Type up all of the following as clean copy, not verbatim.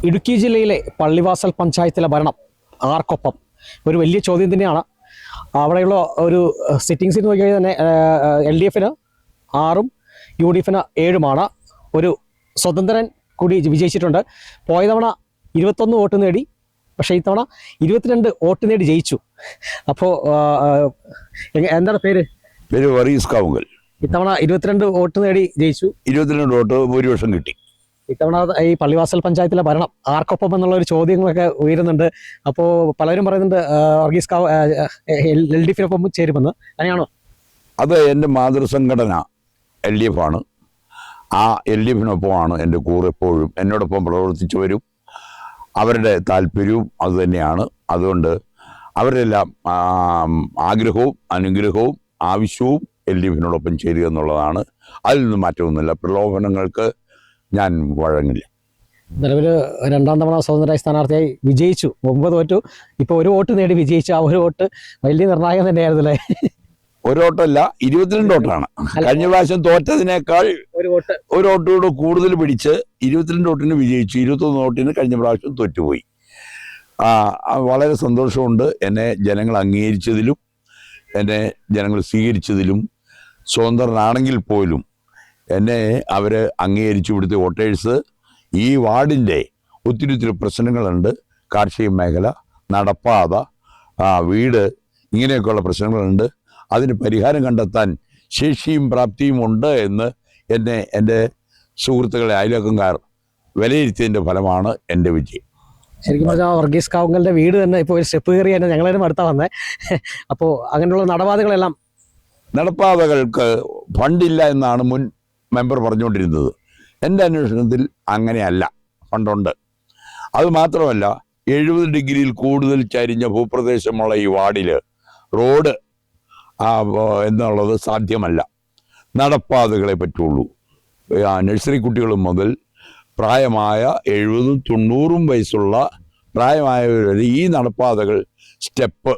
ഇടുക്കി ജില്ലയിലെ പള്ളിവാസൽ പഞ്ചായത്തിലെ ഭരണം ആർക്കൊപ്പം ഒരു വലിയ ചോദ്യം തന്നെയാണ്. അവിടെയുള്ള ഒരു സിറ്റിംഗ്സിൽ നോക്കിക്കഴിഞ്ഞാൽ തന്നെ LDFന് 6ഉം UDFന് 7ഉമാണ്. ഒരു സ്വതന്ത്രൻ കൂടി വിജയിച്ചിട്ടുണ്ട്. പോയ തവണ 21 വോട്ട് നേടി, പക്ഷേ ഇത്തവണ 22 വോട്ട് നേടി ജയിച്ചു. അപ്പോൾ എന്താണ് പേര്? വർഗീസ് കാവുങ്കൽ. ഇത്തവണ 22 വോട്ട് നേടി ജയിച്ചു. 22 വോട്ട് ഭൂരിപക്ഷം കിട്ടി. ഇത്തവണ ഈ പള്ളിവാസൽ പഞ്ചായത്തിലെ ഭരണം ആർക്കൊപ്പം എന്നുള്ള ഒരു ചോദ്യങ്ങളൊക്കെ ഉയരുന്നുണ്ട്. അപ്പോൾ പലരും പറയുന്നുണ്ട് വർഗീസ് കാവ് LDFനൊപ്പം ചേരുമെന്ന്. അങ്ങനെയാണോ? അത് എൻ്റെ മാതൃസംഘടന LDF ആണ്. ആ LDFനൊപ്പമാണ് എൻ്റെ കൂറ് എപ്പോഴും. എന്നോടൊപ്പം പ്രവർത്തിച്ചവരും അവരുടെ താല്പര്യവും അതുതന്നെയാണ്. അതുകൊണ്ട് അവരെല്ലാം ആഗ്രഹവും അനുഗ്രഹവും ആവശ്യവും LDFനോടൊപ്പം ചേരുക എന്നുള്ളതാണ്. അതിൽ നിന്ന് മാറ്റമൊന്നുമില്ല. പ്രലോഭനങ്ങൾക്ക് ഞാൻ വഴങ്ങില്ല. നിലവിൽ 2ാം തവണ സ്വതന്ത്രരായ സ്ഥാനാർത്ഥിയായി വിജയിച്ചു. 9 തോറ്റു. ഇപ്പോൾ 1 വോട്ട് നേടി വിജയിച്ചു. ആ 1 വോട്ട് വലിയ നിർണായകം തന്നെയായിരുന്നു അല്ലേ? 1 വോട്ടല്ല, 22 വോട്ടാണ്. കഴിഞ്ഞ പ്രാവശ്യം തോറ്റതിനേക്കാൾ 1 വോട്ടോട് കൂടുതൽ പിടിച്ച് 22 വോട്ടിന് വിജയിച്ചു. 21 വോട്ടിന് കഴിഞ്ഞ പ്രാവശ്യം തോറ്റുപോയി. വളരെ സന്തോഷമുണ്ട്. എന്നെ ജനങ്ങൾ അംഗീകരിച്ചതിലും എന്നെ ജനങ്ങൾ സ്വീകരിച്ചതിലും. സ്വതന്ത്രനാണെങ്കിൽ പോലും എന്നെ അവർ അംഗീകരിച്ചു. ഇവിടുത്തെ വോട്ടേഴ്സ് ഈ വാർഡിൻ്റെ ഒത്തിരി പ്രശ്നങ്ങളുണ്ട്. കാർഷിക മേഖല, നടപ്പാത, വീട്, ഇങ്ങനെയൊക്കെയുള്ള പ്രശ്നങ്ങളുണ്ട്. അതിന് പരിഹാരം കണ്ടെത്താൻ ശേഷിയും പ്രാപ്തിയും ഉണ്ട് എന്ന് എന്നെ എൻ്റെ സുഹൃത്തുക്കളെ അയൽവക്കംകാർ വിലയിരുത്തിയതിൻ്റെ ഫലമാണ് എൻ്റെ വിജയം. ശരിക്കും പറഞ്ഞാൽ വർഗീസ് കാവുങ്കലിൻ്റെ വീട് തന്നെ ഇപ്പോൾ ഒരു സ്റ്റെപ്പ് കയറി തന്നെ ഞങ്ങളതിനും അടുത്താണ് വന്നത്. അപ്പോൾ അങ്ങനെയുള്ള നടപ്പാതകൾക്ക് ഫണ്ടില്ല എന്നാണ് മുൻ മെമ്പർ പറഞ്ഞുകൊണ്ടിരുന്നത്. എൻ്റെ അന്വേഷണത്തിൽ അങ്ങനെയല്ല, ഫണ്ടുണ്ട്. അതുമാത്രമല്ല, 70 ഡിഗ്രിയിൽ കൂടുതൽ ചരിഞ്ഞ ഭൂപ്രദേശമുള്ള ഈ വാർഡിൽ റോഡ് എന്നുള്ളത് സാധ്യമല്ല. നടപ്പാതകളെ പറ്റുള്ളൂ. നഴ്സറി കുട്ടികൾ മുതൽ പ്രായമായ 70ഉം 90ഉം വയസ്സുള്ള പ്രായമായവർ ഈ നടപ്പാതകൾ സ്റ്റെപ്പ്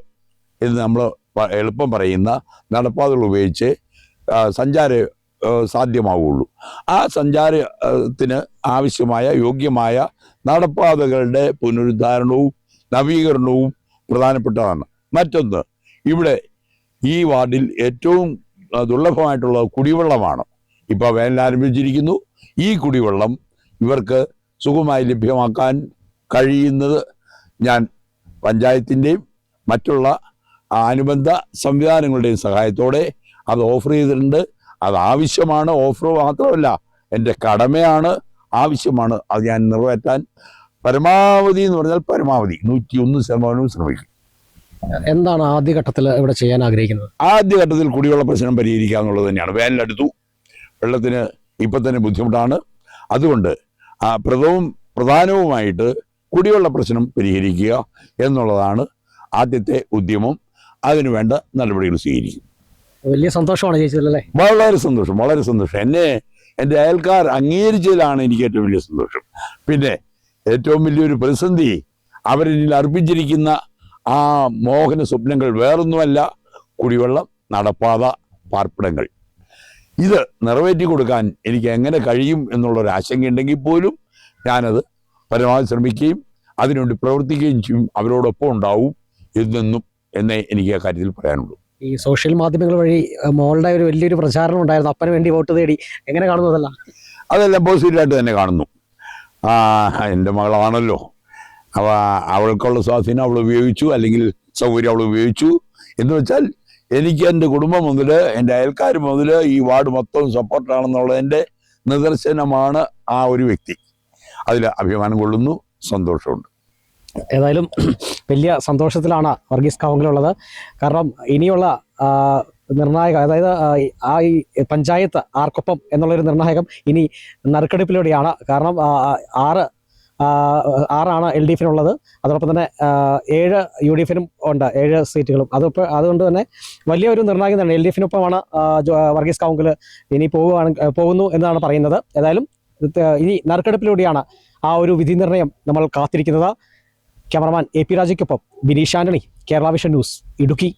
എന്ന് നമ്മൾ എളുപ്പം പറയുന്ന നടപ്പാതകൾ ഉപയോഗിച്ച് സഞ്ചാര സാധ്യമാവുള്ളൂ. ആ സഞ്ചാരത്തിന് ആവശ്യമായ യോഗ്യമായ നടപ്പാതകളുടെ പുനരുദ്ധാരണവും നവീകരണവും പ്രധാനപ്പെട്ടതാണ്. മറ്റൊന്ന്, ഇവിടെ ഈ വാർഡിൽ ഏറ്റവും ദുർലഭമായിട്ടുള്ള കുടിവെള്ളമാണ്. ഇപ്പോൾ വേനൽ ആരംഭിച്ചിരിക്കുന്നു. ഈ കുടിവെള്ളം ഇവർക്ക് സുഖമായി ലഭ്യമാക്കാൻ കഴിയുന്നത് ഞാൻ പഞ്ചായത്തിൻ്റെയും മറ്റുള്ള അനുബന്ധ സംവിധാനങ്ങളുടെയും സഹായത്തോടെ അത് ഓഫർ ചെയ്തിട്ടുണ്ട്. അത് ആവശ്യമാണ്. ഓഫർ മാത്രമല്ല, എൻ്റെ കടമയാണ്, ആവശ്യമാണ്. അത് ഞാൻ നിറവേറ്റാൻ പരമാവധി എന്ന് പറഞ്ഞാൽ പരമാവധി 101% ശ്രമിക്കും. എന്താണ് ആദ്യഘട്ടത്തിൽ ഇവിടെ ചെയ്യാൻ ആഗ്രഹിക്കുന്നത്? ആദ്യഘട്ടത്തിൽ കുടിവെള്ള പ്രശ്നം പരിഹരിക്കുക എന്നുള്ളത് തന്നെയാണ്. വേനലെടുത്തു, വെള്ളത്തിന് ഇപ്പം തന്നെ ബുദ്ധിമുട്ടാണ്. അതുകൊണ്ട് പ്രധാനവുമായിട്ട് കുടിവെള്ള പ്രശ്നം പരിഹരിക്കുക എന്നുള്ളതാണ് ആദ്യത്തെ ഉദ്യമം. അതിനുവേണ്ട നടപടികൾ സ്വീകരിക്കും. വലിയ സന്തോഷമാണ് ചേച്ചിയല്ലേ? വളരെ സന്തോഷം, വളരെ സന്തോഷം. എന്നെ എൻ്റെ അയൽക്കാർ അംഗീകരിച്ചതിലാണ് എനിക്ക് ഏറ്റവും വലിയ സന്തോഷം. പിന്നെ ഏറ്റവും വലിയൊരു പ്രതിസന്ധി അവരിൽ അർപ്പിച്ചിരിക്കുന്ന ആ മോഹന സ്വപ്നങ്ങൾ വേറൊന്നുമല്ല, കുടിവെള്ളം, നടപ്പാത, പാർപ്പിടങ്ങൾ. ഇത് നിറവേറ്റി കൊടുക്കാൻ എനിക്ക് എങ്ങനെ കഴിയും എന്നുള്ളൊരു ആശങ്കയുണ്ടെങ്കിൽ പോലും ഞാനത് പരമാവധി ശ്രമിക്കുകയും അതിനുവേണ്ടി പ്രവർത്തിക്കുകയും ചെയ്യും. അവരോടൊപ്പം ഉണ്ടാവും എന്നെന്നും എന്നേ എനിക്ക് ആ കാര്യത്തിൽ പറയാനുള്ളൂ. ഈ സോഷ്യൽ മാധ്യമങ്ങൾ വഴി മോളുടെ ഒരു വലിയൊരു പ്രചാരണം ഉണ്ടായിരുന്നു. അപ്പന് വേണ്ടി വോട്ട് തേടി. എങ്ങനെ കാണുന്നു അതെല്ലാം? അതെല്ലാം പോസിറ്റീവായിട്ട് തന്നെ കാണുന്നു. എൻ്റെ മകളാണല്ലോ, അവൾക്കുള്ള സ്വാധീനം അവൾ ഉപയോഗിച്ചു, അല്ലെങ്കിൽ സൗകര്യം അവൾ ഉപയോഗിച്ചു. എന്ന് വെച്ചാൽ എനിക്ക് എൻ്റെ കുടുംബം മുതൽ എൻ്റെ അയൽക്കാർ മുതൽ ഈ വാർഡ് മൊത്തം സപ്പോർട്ടാണെന്നുള്ളതിൻ്റെ നിദർശനമാണ് ആ ഒരു വ്യക്തി. അതിൽ അഭിമാനം കൊള്ളുന്നു, സന്തോഷമുണ്ട്. ഏതായാലും വലിയ സന്തോഷത്തിലാണ് വർഗീസ് കാവുങ്കലുള്ളത്. കാരണം ഇനിയുള്ള നിർണായക, അതായത് ഈ പഞ്ചായത്ത് ആർക്കൊപ്പം എന്നുള്ളൊരു നിർണായകം ഇനി നറുക്കെടുപ്പിലൂടെയാണ്. കാരണം 6ആണ് LDFനുള്ളത്. അതോടൊപ്പം തന്നെ 7 UDFനും ഉണ്ട്, 7 സീറ്റുകളും. അതുകൊണ്ട് തന്നെ വലിയൊരു നിർണായകം തന്നെ. LDFനൊപ്പമാണ് വർഗീസ് കാവുങ്കൽ ഇനി പോകുന്നു എന്നാണ് പറയുന്നത്. ഏതായാലും ഇനി നറുക്കെടുപ്പിലൂടെയാണ് ആ ഒരു വിധി നിർണയം നമ്മൾ കാത്തിരിക്കുന്നത്. ക്യാമറമാൻ AP രാജയ്ക്കൊപ്പം ബിനീഷ് ആന്റണി, കേരള വിഷൻ ന്യൂസ്, ഇടുക്കി.